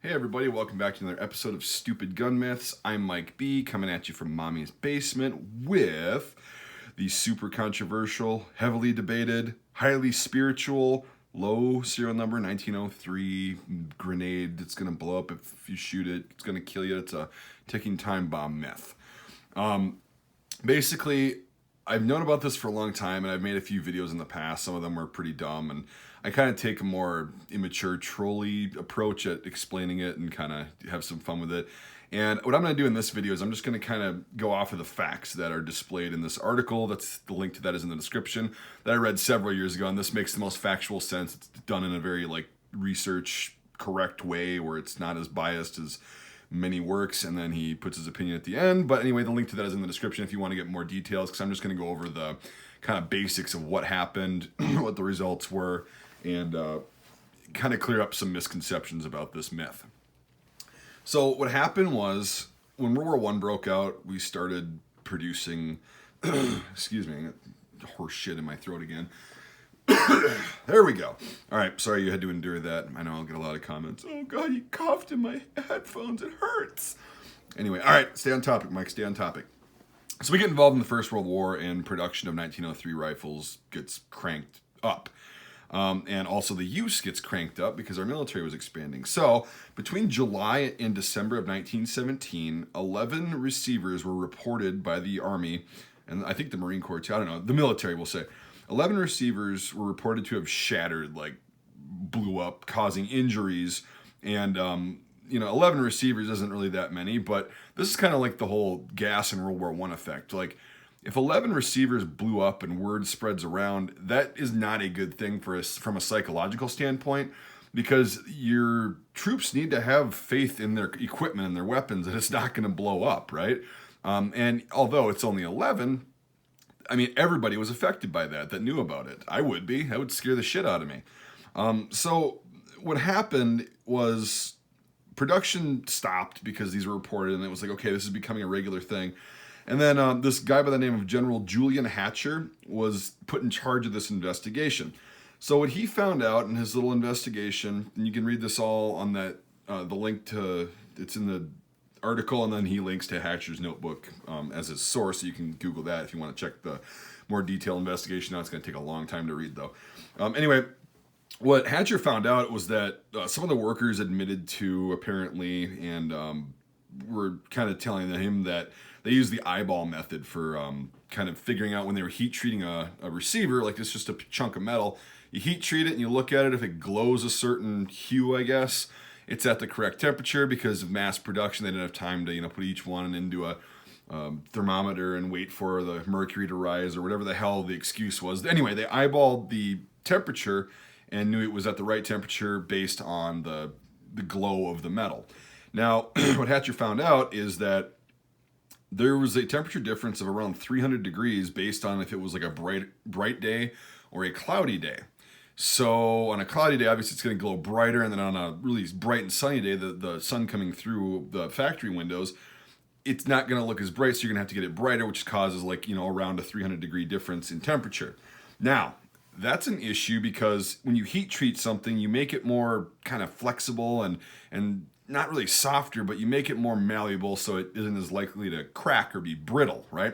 Hey everybody, welcome back to another episode of Stupid Gun Myths. I'm Mike B, coming at you from Mommy's basement with the super controversial, heavily debated, highly spiritual, low serial number 1903 grenade that's going to blow up if you shoot it. It's going to kill you. It's a ticking time bomb myth. Basically, I've known about this for a long time, and I've made a few videos in the past. Some of them were pretty dumb, and I kind of take a more immature, trolly approach at explaining it and kind of have some fun with it. And what I'm going to do in this video is I'm just going to kind of go off of the facts that are displayed in this article. That's the link to that is in the description that I read several years ago, and this makes the most factual sense. It's done in a very research correct way where it's not as biased as many works, and then he puts his opinion at the end. But anyway, the link to that is in the description if you want to get more details, because I'm just going to go over the kind of basics of what happened, what the results were, and kind of clear up some misconceptions about this myth. So what happened was when World War I broke out, we started producing, excuse me, I got horse shit in my throat again. There we go. All right, sorry you had to endure that. I know I'll get a lot of comments. Oh God, you coughed in my headphones. It hurts. Anyway, all right, stay on topic, Mike. Stay on topic. So we get involved in the First World War, and production of 1903 rifles gets cranked up. And also the use gets cranked up because our military was expanding. So between July and December of 1917, 11 receivers were reported by the Army, and I think the Marine Corps too, I don't know, the military will say. 11 receivers were reported to have shattered, blew up, causing injuries. And, 11 receivers isn't really that many, but this is kind of like the whole gas in World War I effect. If 11 receivers blew up and word spreads around, that is not a good thing for us from a psychological standpoint, because your troops need to have faith in their equipment and their weapons that it's not going to blow up, right? And although it's only 11, I mean, everybody was affected by that knew about it. I would be. That would scare the shit out of me. So what happened was production stopped because these were reported, and it was like, okay, this is becoming a regular thing. And then this guy by the name of General Julian Hatcher was put in charge of this investigation. So what he found out in his little investigation, and you can read this all on that, the link to, it's in the article, and then he links to Hatcher's notebook as his source, so you can Google that if you want to check the more detailed investigation. Now it's going to take a long time to read, though. Anyway, what Hatcher found out was that some of the workers admitted to, apparently, and were kind of telling him that they used the eyeball method for kind of figuring out when they were heat treating a receiver, like it's just a chunk of metal. You heat treat it and you look at it. If it glows a certain hue, I guess, it's at the correct temperature. Because of mass production, they didn't have time to put each one into a thermometer and wait for the mercury to rise or whatever the hell the excuse was. Anyway, they eyeballed the temperature and knew it was at the right temperature based on the glow of the metal. Now, what Hatcher found out is that there was a temperature difference of around 300 degrees based on if it was like a bright day or a cloudy day. So on a cloudy day, obviously it's going to glow brighter, and then on a really bright and sunny day, the sun coming through the factory windows, it's not going to look as bright, so you're going to have to get it brighter, which causes around a 300 degree difference in temperature. Now, that's an issue because when you heat treat something, you make it more kind of flexible and not really softer, but you make it more malleable so it isn't as likely to crack or be brittle, right?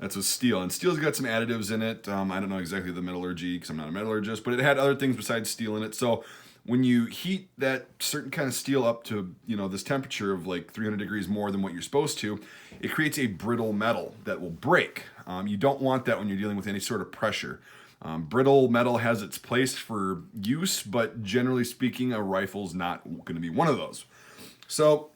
That's with steel. And steel's got some additives in it. I don't know exactly the metallurgy because I'm not a metallurgist, but it had other things besides steel in it. So when you heat that certain kind of steel up to, this temperature of 300 degrees more than what you're supposed to, it creates a brittle metal that will break. You don't want that when you're dealing with any sort of pressure. Brittle metal has its place for use, but generally speaking, a rifle's not going to be one of those. So,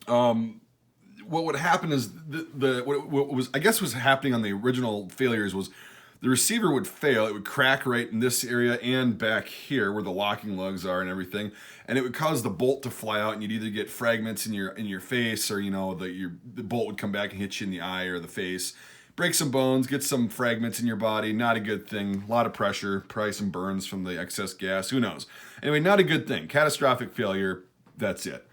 what would happen is what was happening on the original failures was the receiver would fail. It would crack right in this area and back here where the locking lugs are and everything, and it would cause the bolt to fly out, and you'd either get fragments in your face, or the bolt would come back and hit you in the eye or the face, break some bones, get some fragments in your body. Not a good thing. A lot of pressure, probably some burns from the excess gas. Who knows? Anyway, not a good thing. Catastrophic failure. That's it.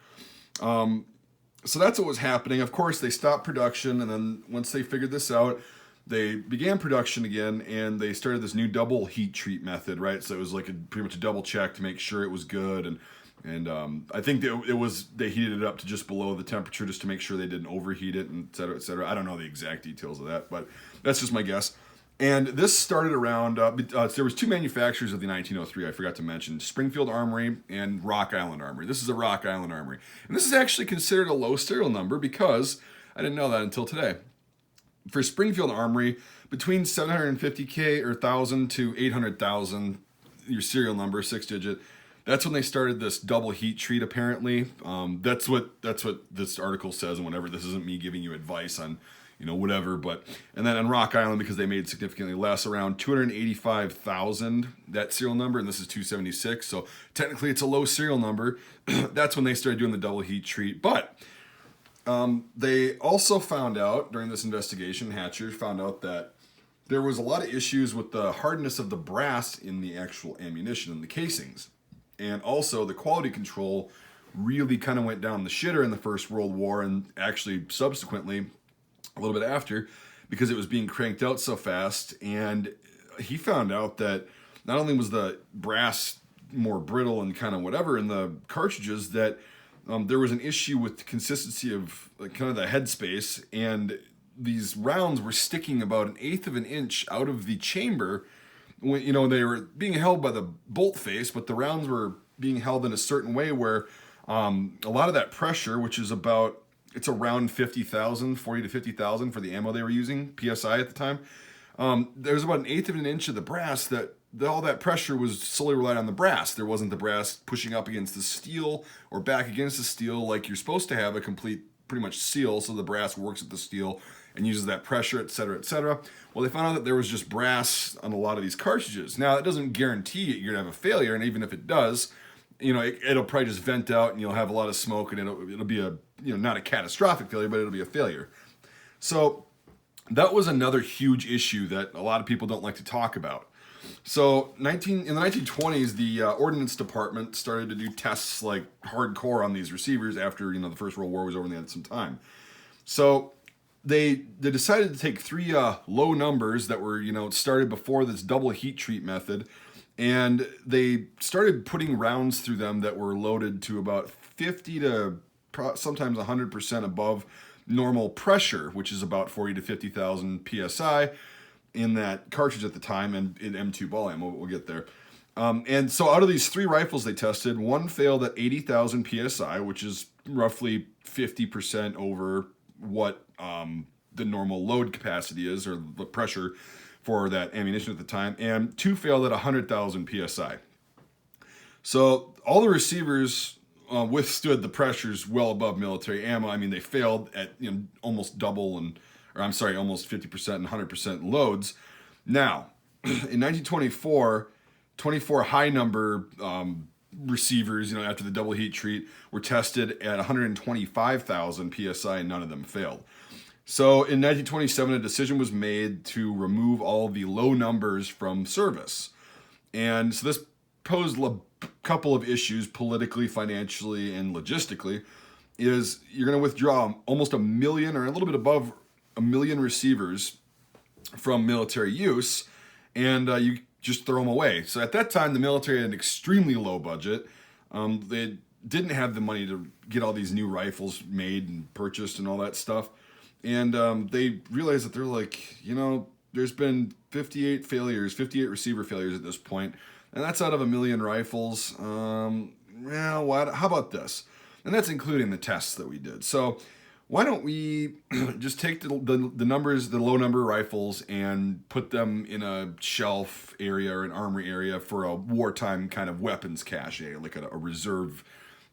So that's what was happening. Of course, they stopped production, and then once they figured this out, they began production again, and they started this new double heat treat method, right? So it was pretty much a double check to make sure it was good, and And I think they heated it up to just below the temperature just to make sure they didn't overheat it, and et cetera, et cetera. I don't know the exact details of that, but that's just my guess. And this started around, there was two manufacturers of the 1903, I forgot to mention, Springfield Armory and Rock Island Armory. This is a Rock Island Armory. And this is actually considered a low serial number because, I didn't know that until today. For Springfield Armory, between 750K or 1,000 to 800,000, your serial number, 6-digit, that's when they started this double heat treat, apparently. That's what this article says and whatever. This isn't me giving you advice on, whatever. And then on Rock Island, because they made significantly less, around 285,000, that serial number, and this is 276. So technically it's a low serial number. That's when they started doing the double heat treat. But they also found out during this investigation, Hatcher found out that there was a lot of issues with the hardness of the brass in the actual ammunition and the casings. And also the quality control really kind of went down the shitter in the First World War, and actually subsequently a little bit after, because it was being cranked out so fast. And he found out that not only was the brass more brittle and kind of whatever in the cartridges, that there was an issue with the consistency of kind of the headspace, and these rounds were sticking about 1/8 of an inch out of the chamber. When, they were being held by the bolt face, but the rounds were being held in a certain way where a lot of that pressure, which is it's around 50,000, 40 to 50,000 for the ammo they were using, PSI at the time. There was about 1/8 of an inch of the brass that all that pressure was solely relied on the brass. There wasn't the brass pushing up against the steel or back against the steel like you're supposed to have a complete pretty much seal, so the brass works at the steel and uses that pressure, et cetera, et cetera. Well, they found out that there was just brass on a lot of these cartridges. Now, that doesn't guarantee you're going to have a failure, and even if it does, it'll probably just vent out and you'll have a lot of smoke, and it'll be not a catastrophic failure, but it'll be a failure. So that was another huge issue that a lot of people don't like to talk about. So in the 1920s, the Ordnance Department started to do tests like hardcore on these receivers after the First World War was over and they had some time. So they decided to take 3 low numbers that were started before this double heat treat method, and they started putting rounds through them that were loaded to about 50 to sometimes 100% above normal pressure, which is about 40 to 50,000 psi in that cartridge at the time, and in M2 ball ammo. We'll get there. And so out of these 3 rifles they tested, one failed at 80,000 psi, which is roughly 50% over what the normal load capacity is, or the pressure for that ammunition at the time, and 2 failed at 100,000 psi. So all the receivers withstood the pressures well above military ammo. I mean, they failed at almost double almost 50% and 100% loads. Now, in 1924, 24 high number receivers, after the double heat treat, were tested at 125,000 psi, and none of them failed. So in 1927, a decision was made to remove all the low numbers from service. And so this posed a couple of issues politically, financially, and logistically. Is you're going to withdraw almost 1 million, or a little bit above 1 million receivers from military use, and you just throw them away. So at that time, the military had an extremely low budget. They didn't have the money to get all these new rifles made and purchased and all that stuff. And they realized that they're like, there's been 58 receiver failures at this point, and that's out of 1 million rifles. How about this? And that's including the tests that we did. So why don't we just take the numbers, the low number rifles, and put them in a shelf area or an armory area for a wartime kind of weapons cache, like a reserve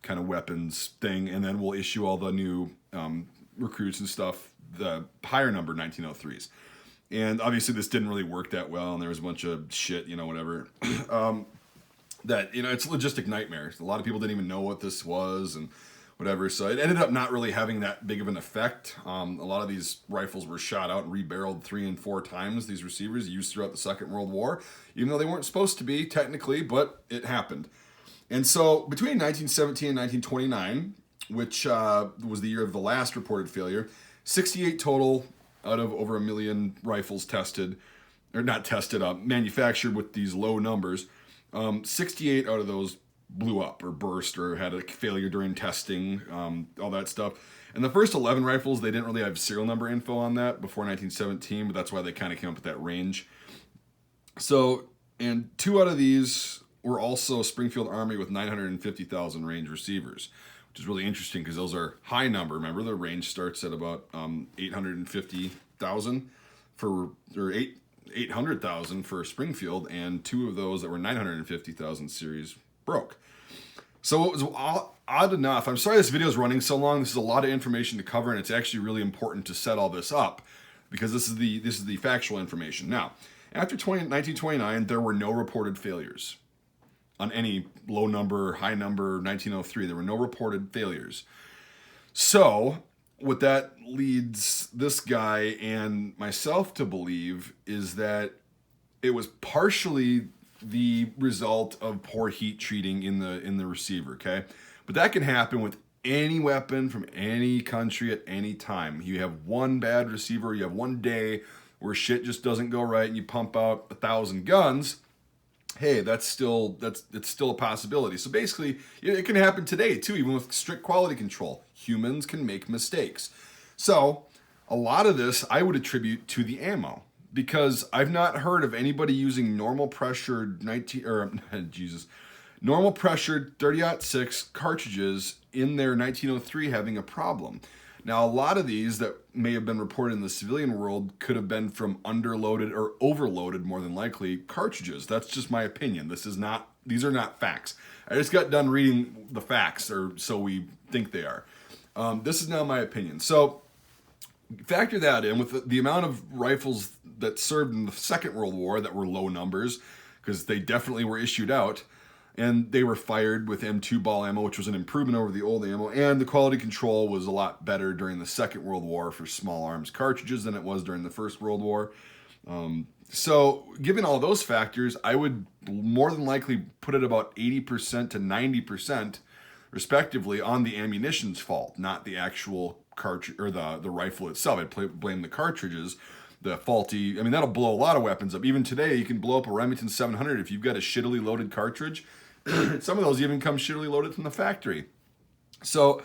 kind of weapons thing, and then we'll issue all the new recruits and stuff the higher number 1903s. And obviously this didn't really work that well, and there was a bunch of shit, whatever. It's a logistic nightmare. A lot of people didn't even know what this was and whatever. So it ended up not really having that big of an effect. A lot of these rifles were shot out and rebarreled 3 and 4 times, these receivers used throughout the Second World War, even though they weren't supposed to be technically, but it happened. And so between 1917 and 1929, which was the year of the last reported failure, 68 total out of over 1 million rifles tested, or not tested, manufactured with these low numbers. 68 out of those blew up or burst or had a failure during testing, all that stuff. And the first 11 rifles, they didn't really have serial number info on that before 1917, but that's why they kind of came up with that range. So, and 2 out of these were also Springfield Army with 950,000 range receivers, which is really interesting because those are high number. Remember, the range starts at about 850,000 for, or 800,000 for Springfield, and 2 of those that were 950,000 series broke. So it was odd enough. I'm sorry this video is running so long. This is a lot of information to cover, and it's actually really important to set all this up because this is the factual information. Now, after 1929, there were no reported failures on any low number, high number, 1903. There were no reported failures. So what that leads this guy and myself to believe is that it was partially the result of poor heat treating in the receiver, okay? But that can happen with any weapon from any country at any time. You have one bad receiver, you have one day where shit just doesn't go right and you pump out 1,000 guns. Hey, it's still a possibility. So basically, it can happen today too, even with strict quality control. Humans can make mistakes. So a lot of this I would attribute to the ammo, because I've not heard of anybody using normal pressured normal pressured 30-06 cartridges in their 1903 having a problem. Now, a lot of these that may have been reported in the civilian world could have been from underloaded or overloaded, more than likely, cartridges. That's just my opinion. These are not facts. I just got done reading the facts, or so we think they are. This is now my opinion. So factor that in with the amount of rifles that served in the Second World War that were low numbers, because they definitely were issued out, and they were fired with M2 ball ammo, which was an improvement over the old ammo, and the quality control was a lot better during the Second World War for small arms cartridges than it was during the First World War. So given all those factors, I would more than likely put it about 80% to 90%, respectively, on the ammunition's fault, not the actual cartridge or the rifle itself. I'd blame the cartridges. The faulty, I mean, that'll blow a lot of weapons up. Even today, you can blow up a Remington 700 if you've got a shittily loaded cartridge. Some of those even come shittily loaded from the factory. So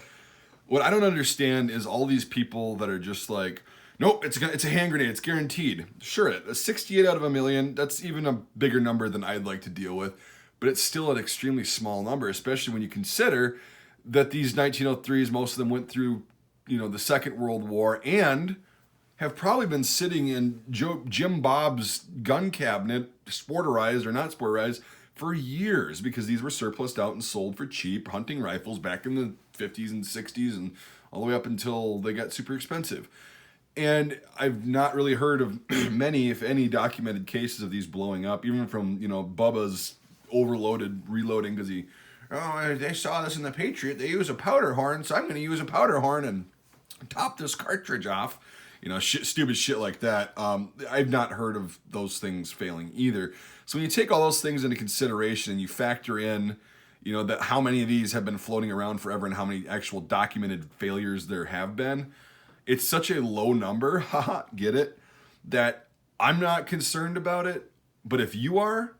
what I don't understand is all these people that are just like, nope, it's a hand grenade, it's guaranteed. Sure, a 68 out of a million, that's even a bigger number than I'd like to deal with, but it's still an extremely small number, especially when you consider that these 1903s, most of them went through, the Second World War and have probably been sitting in Jim Bob's gun cabinet, sporterized or not sporterized, for years, because these were surplused out and sold for cheap hunting rifles back in the 50s and 60s and all the way up until they got super expensive. And I've not really heard of many, if any, documented cases of these blowing up, even from, Bubba's overloaded reloading, because they saw this in the Patriot. They use a powder horn, so I'm going to use a powder horn and top this cartridge off. Stupid shit like that. I've not heard of those things failing either. So when you take all those things into consideration and you factor in, that how many of these have been floating around forever and how many actual documented failures there have been, it's such a low number, get it, that I'm not concerned about it. But if you are,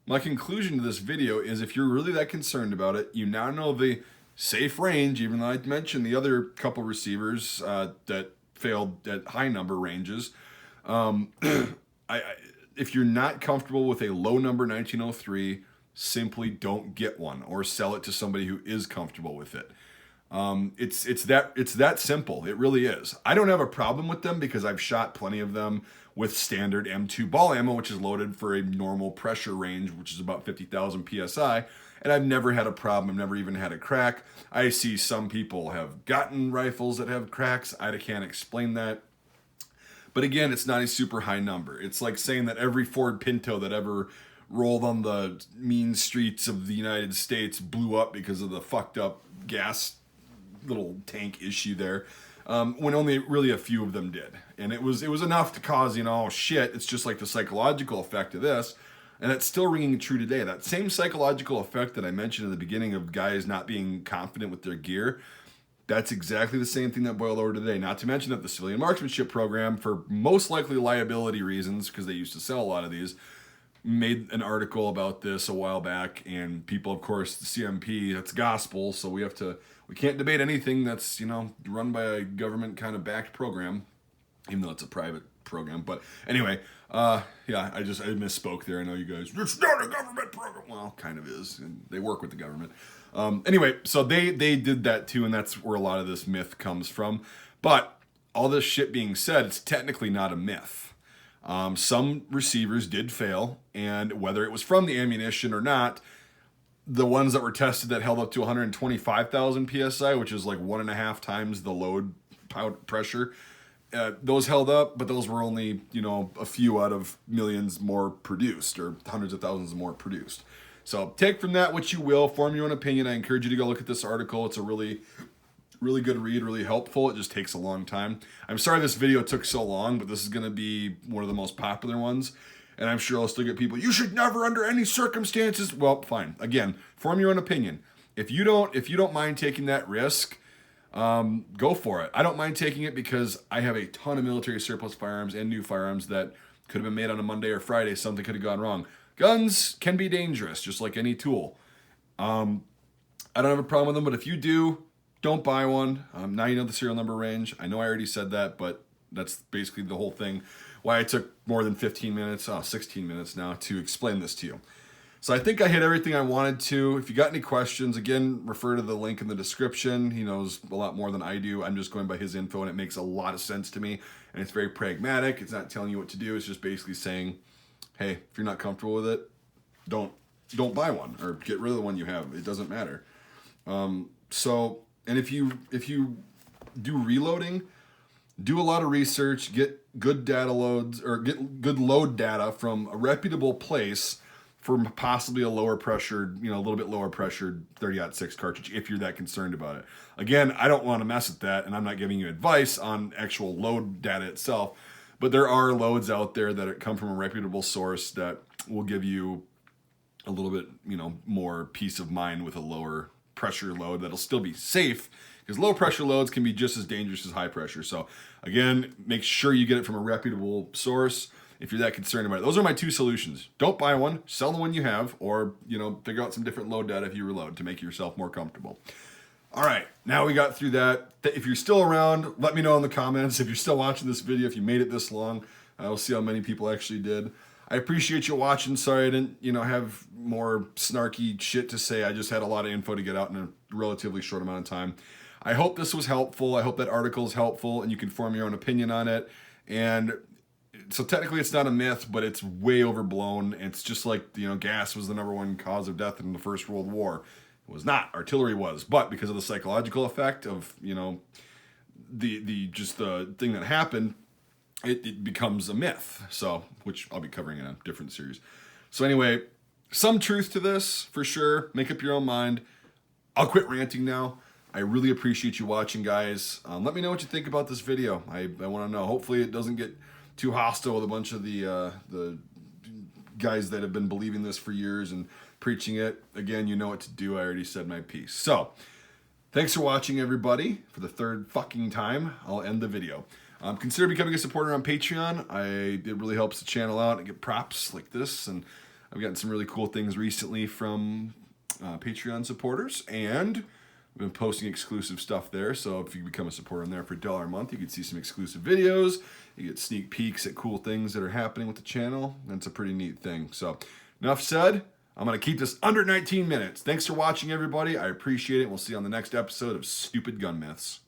my conclusion to this video is if you're really that concerned about it, you now know the safe range, even though I mentioned the other couple receivers that failed at high number ranges. If you're not comfortable with a low number 1903, simply don't get one or sell it to somebody who is comfortable with it. It's that simple. It really is. I don't have a problem with them because I've shot plenty of them with standard M2 ball ammo, which is loaded for a normal pressure range, which is about 50,000 PSI. And I've never had a problem. I've never even had a crack. I see some people have gotten rifles that have cracks. I can't explain that. But again, it's not a super high number. It's like saying that every Ford Pinto that ever rolled on the mean streets of the United States blew up because of the fucked up gas little tank issue there, when only really a few of them did. And it was enough to cause, oh shit, it's just like the psychological effect of this. And it's still ringing true today. That same psychological effect that I mentioned at the beginning of guys not being confident with their gear, that's exactly the same thing that boiled over today. Not to mention that the civilian marksmanship program, for most likely liability reasons, because they used to sell a lot of these, made an article about this a while back, and people, of course, the CMP, that's gospel, so we can't debate anything that's, run by a government kind of backed program, even though it's a private program. But anyway, yeah, I misspoke there. I know you guys, it's not a government program. Well, kind of is, and they work with the government. Anyway, so they did that too, and that's where a lot of this myth comes from. But all this shit being said, it's technically not a myth. Some receivers did fail, and whether it was from the ammunition or not, the ones that were tested that held up to 125,000 psi, which is like 1.5 times the load pressure, those held up, but those were only, a few out of millions more produced, or hundreds of thousands more produced. So take from that what you will, form your own opinion. I encourage you to go look at this article. It's a really good read, really helpful. It just takes a long time. I'm sorry this video took so long, but this is going to be one of the most popular ones. And I'm sure I'll still get people, you should never under any circumstances. Well, fine. Again, form your own opinion. If you don't mind taking that risk, go for it. I don't mind taking it because I have a ton of military surplus firearms and new firearms that could have been made on a Monday or Friday. Something could have gone wrong. Guns can be dangerous, just like any tool. I don't have a problem with them, but if you do, don't buy one. Now you know the serial number range. I know I already said that, but that's basically the whole thing. Why I took more than 15 minutes, 16 minutes now, to explain this to you. So I think I hit everything I wanted to. If you got any questions, again, refer to the link in the description. He knows a lot more than I do. I'm just going by his info, and it makes a lot of sense to me. And it's very pragmatic. It's not telling you what to do. It's just basically saying, hey, if you're not comfortable with it, don't buy one, or get rid of the one you have. It doesn't matter. And if you do reloading, do a lot of research, get good data loads, or get good load data from a reputable place for possibly a lower pressured, a little bit lower pressured 30-06 cartridge if you're that concerned about it. Again, I don't want to mess with that, and I'm not giving you advice on actual load data itself, but there are loads out there that come from a reputable source that will give you a little bit, more peace of mind with a lower pressure load that'll still be safe, because low pressure loads can be just as dangerous as high pressure. So again, make sure you get it from a reputable source if you're that concerned about it. Those are my two solutions. Don't buy one, sell the one you have, or figure out some different load data if you reload to make yourself more comfortable. All right, now we got through that. If you're still around, let me know in the comments. If you're still watching this video, if you made it this long, we'll see how many people actually did. I appreciate you watching. Sorry I didn't, have more snarky shit to say. I just had a lot of info to get out in a relatively short amount of time. I hope this was helpful. I hope that article is helpful and you can form your own opinion on it. And so technically it's not a myth, but it's way overblown. It's just like, gas was the #1 cause of death in the First World War. It was not. Artillery was. But because of the psychological effect of, the thing that happened, it becomes a myth. So, which I'll be covering in a different series. So anyway, some truth to this for sure. Make up your own mind. I'll quit ranting now. I really appreciate you watching, guys. Let me know what you think about this video. I want to know. Hopefully it doesn't get too hostile with a bunch of the guys that have been believing this for years and preaching it. Again, you know what to do. I already said my piece. So, thanks for watching, everybody. For the third fucking time, I'll end the video. Consider becoming a supporter on Patreon. It really helps the channel out. I get props like this, and I've gotten some really cool things recently from Patreon supporters, and I've been posting exclusive stuff there. So if you become a supporter on there for $1 a month, you can see some exclusive videos. You get sneak peeks at cool things that are happening with the channel. That's a pretty neat thing. So enough said. I'm going to keep this under 19 minutes. Thanks for watching, everybody. I appreciate it. We'll see you on the next episode of Stupid Gun Myths.